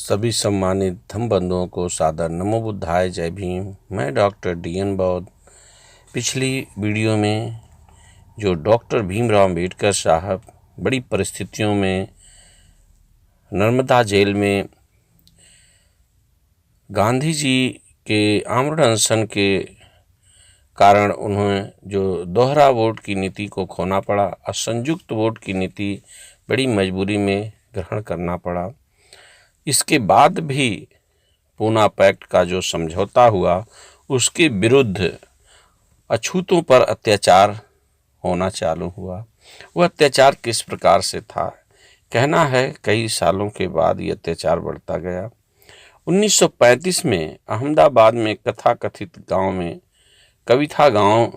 सभी सम्मानित धम्म बंधुओं को सादर नमो बुद्धाय, जय भीम। मैं डॉक्टर DN बौद्ध। पिछली वीडियो में जो डॉक्टर भीमराव अंबेडकर साहब बड़ी परिस्थितियों में नर्मदा जेल में गांधी जी के आमरण अनशन के कारण उन्हें जो दोहरा वोट की नीति को खोना पड़ा और संयुक्त वोट की नीति बड़ी मजबूरी में ग्रहण करना पड़ा। इसके बाद भी पूना पैक्ट का जो समझौता हुआ उसके विरुद्ध अछूतों पर अत्याचार होना चालू हुआ। वह अत्याचार किस प्रकार से था? कहना है कई सालों के बाद ये अत्याचार बढ़ता गया। 1935 में अहमदाबाद में कथाकथित गांव में कविता गांव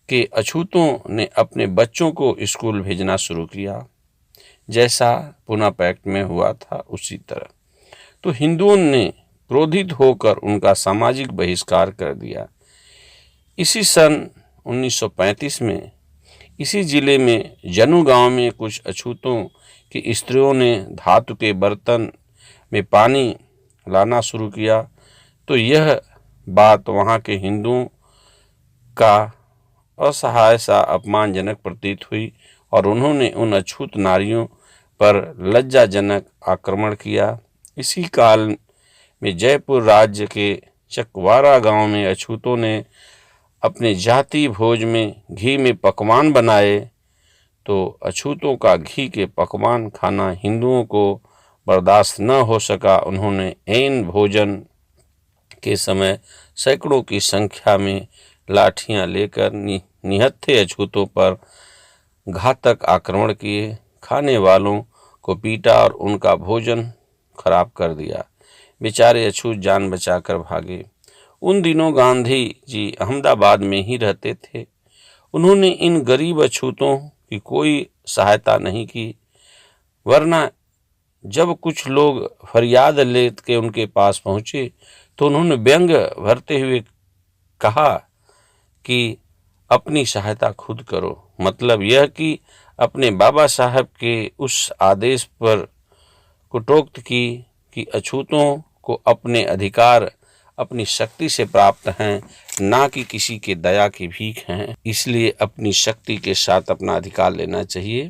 के अछूतों ने अपने बच्चों को स्कूल भेजना शुरू किया, जैसा पूना पैक्ट में हुआ था उसी तरह। तो हिंदुओं ने क्रोधित होकर उनका सामाजिक बहिष्कार कर दिया। इसी सन 1935 में इसी जिले में जनू गांव में कुछ अछूतों की स्त्रियों ने धातु के बर्तन में पानी लाना शुरू किया। तो यह बात वहां के हिंदुओं का असहाय सा अपमानजनक प्रतीत हुई और उन्होंने उन अछूत नारियों पर लज्जाजनक आक्रमण किया। इसी काल में जयपुर राज्य के चकवारा गांव में अछूतों ने अपने जाति भोज में घी में पकवान बनाए। तो अछूतों का घी के पकवान खाना हिंदुओं को बर्दाश्त न हो सका। उन्होंने ऐन भोजन के समय सैकड़ों की संख्या में लाठियां लेकर निहत्थे अछूतों पर घातक आक्रमण किए, खाने वालों को पीटा और उनका भोजन खराब कर दिया। बेचारे अछूत जान बचाकर भागे। उन दिनों गांधी जी अहमदाबाद में ही रहते थे। उन्होंने इन गरीब अछूतों की कोई सहायता नहीं की, वरना जब कुछ लोग फरियाद लेके उनके पास पहुंचे तो उन्होंने व्यंग भरते हुए कहा कि अपनी सहायता खुद करो। मतलब यह कि अपने बाबा साहब के उस आदेश पर कटौती की कि अछूतों को अपने अधिकार अपनी शक्ति से प्राप्त हैं, ना कि किसी के दया की भीख हैं, इसलिए अपनी शक्ति के साथ अपना अधिकार लेना चाहिए।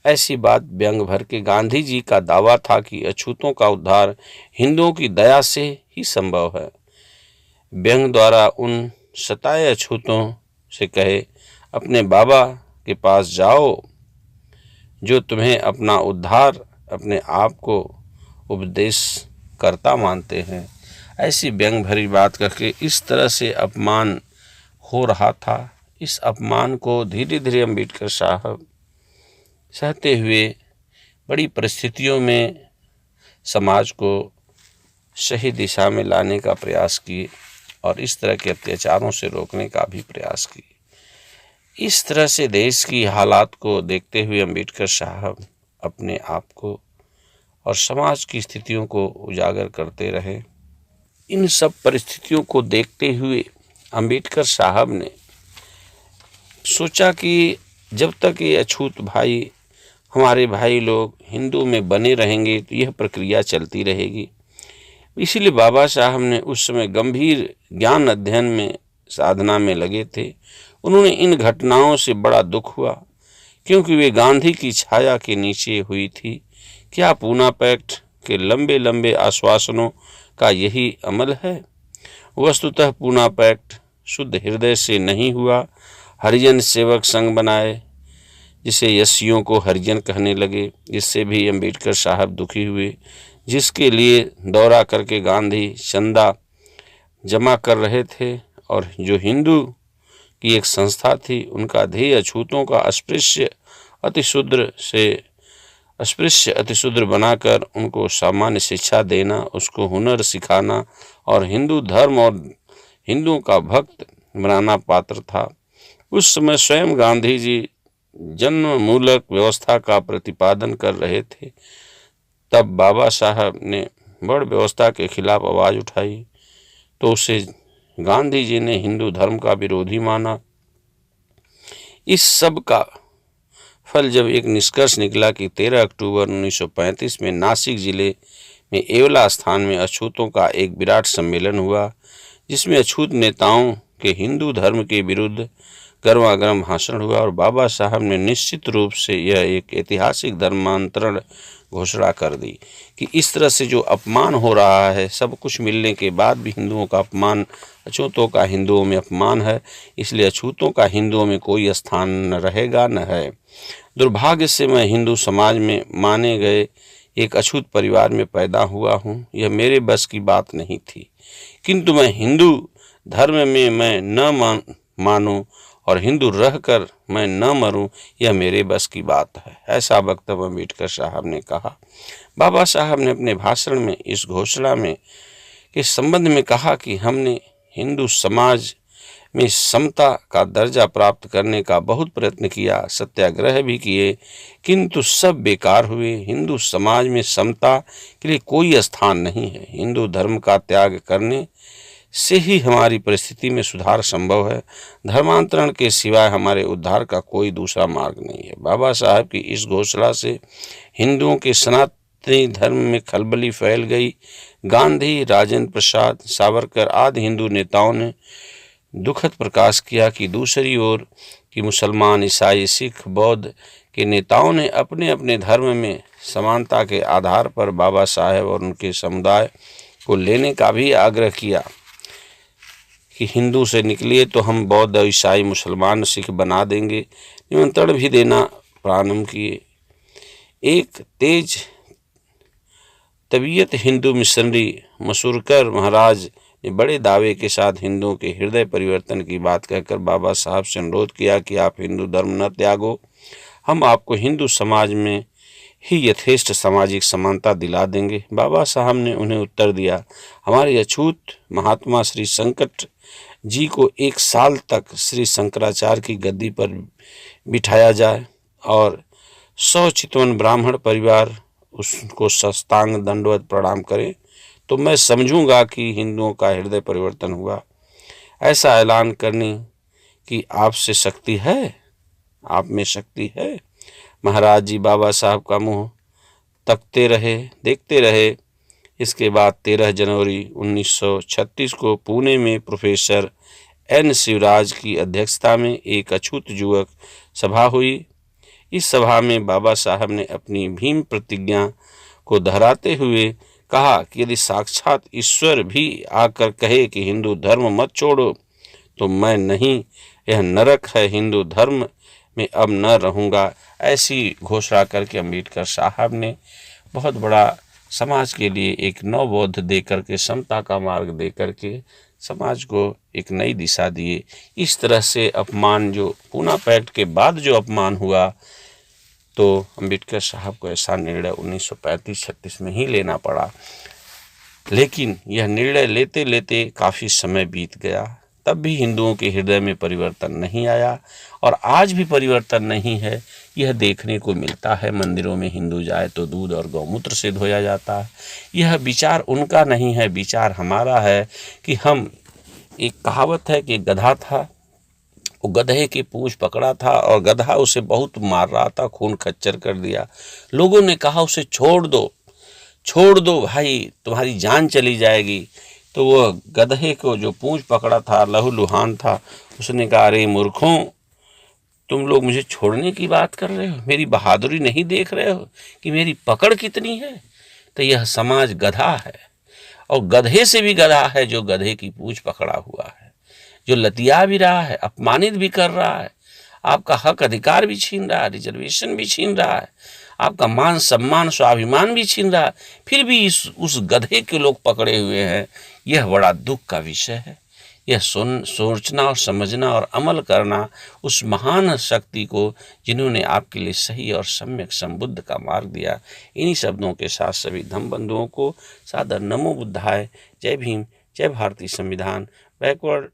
ऐसी बात व्यंग भर के गांधी जी का दावा था कि अछूतों का उद्धार हिंदुओं की दया से ही संभव है। व्यंग द्वारा उन सताए अछूतों से कहे, अपने बाबा के पास जाओ जो तुम्हें अपना उद्धार अपने आप को उपदेश करता मानते हैं। ऐसी व्यंग भरी बात करके इस तरह से अपमान हो रहा था। इस अपमान को धीरे धीरे अंबेडकर साहब सहते हुए बड़ी परिस्थितियों में समाज को सही दिशा में लाने का प्रयास किए और इस तरह के अत्याचारों से रोकने का भी प्रयास किए। इस तरह से देश की हालात को देखते हुए अंबेडकर साहब अपने आप को और समाज की स्थितियों को उजागर करते रहे। इन सब परिस्थितियों को देखते हुए अंबेडकर साहब ने सोचा कि जब तक ये अछूत भाई हमारे भाई लोग हिंदू में बने रहेंगे तो यह प्रक्रिया चलती रहेगी। इसीलिए बाबा साहब ने उस समय गंभीर ज्ञान अध्ययन में साधना में लगे थे। उन्होंने इन घटनाओं से बड़ा दुख हुआ क्योंकि वे गांधी की छाया के नीचे हुई थी। क्या पूना पैक्ट के लंबे लंबे आश्वासनों का यही अमल है? वस्तुतः पूना पैक्ट शुद्ध हृदय से नहीं हुआ। हरिजन सेवक संघ बनाए, जिसे यसियों को हरिजन कहने लगे, जिससे भी अंबेडकर साहब दुखी हुए, जिसके लिए दौरा करके गांधी चंदा जमा कर रहे थे। और जो हिंदू की एक संस्था थी, उनका ध्येय अछूतों का अस्पृश्य अतिशूद्र बनाकर उनको सामान्य शिक्षा देना, उसको हुनर सिखाना और हिंदू धर्म और हिंदुओं का भक्त बनाना पात्र था। उस समय स्वयं गांधी जी जन्ममूलक व्यवस्था का प्रतिपादन कर रहे थे। तब बाबा साहब ने बड़ व्यवस्था के खिलाफ आवाज़ उठाई तो उसे गांधी जी ने हिंदू धर्म का विरोधी माना। इस सब का फल जब एक निष्कर्ष निकला कि 13 अक्टूबर 1935 में नासिक जिले में एवला स्थान में अछूतों का एक विराट सम्मेलन हुआ, जिसमें अछूत नेताओं के हिंदू धर्म के विरुद्ध गर्मागर्म भाषण हुआ और बाबा साहब ने निश्चित रूप से यह एक ऐतिहासिक धर्मांतरण घोषणा कर दी कि इस तरह से जो अपमान हो रहा है, सब कुछ मिलने के बाद भी हिंदुओं का अपमान, अछूतों का हिंदुओं में अपमान है, इसलिए अछूतों का हिंदुओं में कोई स्थान न रहेगा न है। दुर्भाग्य से मैं हिंदू समाज में माने गए एक अछूत परिवार में पैदा हुआ हूँ। यह मेरे बस की बात नहीं थी, किंतु मैं हिंदू धर्म में मैं न मानूं और हिंदू रहकर मैं न मरूं, यह मेरे बस की बात है, ऐसा वक्तव्य अम्बेडकर साहब ने कहा। बाबा साहब ने अपने भाषण में इस घोषणा में के संबंध में कहा कि हमने हिंदू समाज में समता का दर्जा प्राप्त करने का बहुत प्रयत्न किया, सत्याग्रह भी किए, किंतु सब बेकार हुए। हिंदू समाज में समता के लिए कोई स्थान नहीं है। हिंदू धर्म का त्याग करने से ही हमारी परिस्थिति में सुधार संभव है। धर्मांतरण के सिवाय हमारे उद्धार का कोई दूसरा मार्ग नहीं है। बाबा साहब की इस घोषणा से हिंदुओं के सनातनी धर्म में खलबली फैल गई। गांधी, राजेंद्र प्रसाद, सावरकर आदि हिंदू नेताओं ने दुखद प्रकाश किया कि दूसरी ओर कि मुसलमान, ईसाई, सिख, बौद्ध के नेताओं ने अपने अपने धर्म में समानता के आधार पर बाबा साहब और उनके समुदाय को लेने का भी आग्रह किया कि हिंदू से निकलिए तो हम बौद्ध, ईसाई, मुसलमान, सिख बना देंगे। निमंत्रण भी देना प्रारंभ किए। एक तेज तबीयत हिंदू मिशनरी मसूरकर महाराज ने बड़े दावे के साथ हिंदुओं के हृदय परिवर्तन की बात कहकर बाबा साहब से अनुरोध किया कि आप हिंदू धर्म न त्यागो, हम आपको हिंदू समाज में ही यथेष्ट सामाजिक समानता दिला देंगे। बाबा साहब ने उन्हें उत्तर दिया, हमारे अछूत महात्मा श्री संकट जी को 1 साल तक श्री शंकराचार्य की गद्दी पर बिठाया जाए और 100 चितवन ब्राह्मण परिवार उसको साष्टांग दंडवत प्रणाम करें तो मैं समझूंगा कि हिंदुओं का हृदय परिवर्तन हुआ। ऐसा ऐलान करने की आपसे शक्ति है, आप में शक्ति है। महाराज जी बाबा साहब का मुंह तकते रहे, देखते रहे। इसके बाद 13 जनवरी 1936 को पुणे में प्रोफेसर एन शिवराज की अध्यक्षता में एक अछूत युवक सभा हुई। इस सभा में बाबा साहब ने अपनी भीम प्रतिज्ञा को दोहराते हुए कहा कि यदि साक्षात ईश्वर भी आकर कहे कि हिंदू धर्म मत छोड़ो तो मैं नहीं, यह नरक है, हिंदू धर्म में अब न रहूँगा। ऐसी घोषणा करके अम्बेडकर साहब ने बहुत बड़ा समाज के लिए एक नवबोध दे करके, समता का मार्ग दे करके समाज को एक नई दिशा दिए। इस तरह से अपमान, जो पूना पैक्ट के बाद जो अपमान हुआ, तो अम्बेडकर साहब को ऐसा निर्णय 1935-36 में ही लेना पड़ा। लेकिन यह निर्णय लेते लेते काफ़ी समय बीत गया, तब भी हिंदुओं के हृदय में परिवर्तन नहीं आया और आज भी परिवर्तन नहीं है। यह देखने को मिलता है, मंदिरों में हिंदू जाए तो दूध और गौमूत्र से धोया जाता है। यह विचार उनका नहीं है, विचार हमारा है कि हम, एक कहावत है कि गधा था, वो गधे की पूंछ पकड़ा था और गधा उसे बहुत मार रहा था, खून खच्चर कर दिया। लोगों ने कहा उसे छोड़ दो भाई, तुम्हारी जान चली जाएगी। तो वह गधे को जो पूंछ पकड़ा था, लहूलुहान था, उसने कहा, अरे मूर्खों, तुम लोग मुझे छोड़ने की बात कर रहे हो, मेरी बहादुरी नहीं देख रहे हो कि मेरी पकड़ कितनी है। तो यह समाज गधा है और गधे से भी गधा है जो गधे की पूंछ पकड़ा हुआ है, जो लतिया भी रहा है, अपमानित भी कर रहा है, आपका हक अधिकार भी छीन रहा है, रिजर्वेशन भी छीन रहा है, आपका मान सम्मान स्वाभिमान भी छीन रहा है, फिर भी उस गधे के लोग पकड़े हुए हैं। यह बड़ा दुख का विषय है। यह सोचना और समझना और अमल करना उस महान शक्ति को जिन्होंने आपके लिए सही और सम्यक संबुद्ध का मार्ग दिया। इन्हीं शब्दों के साथ सभी धम्म बंधुओं को सादर नमो बुद्धाय। जय भीम, जय भारतीय संविधान। बैकवर्ड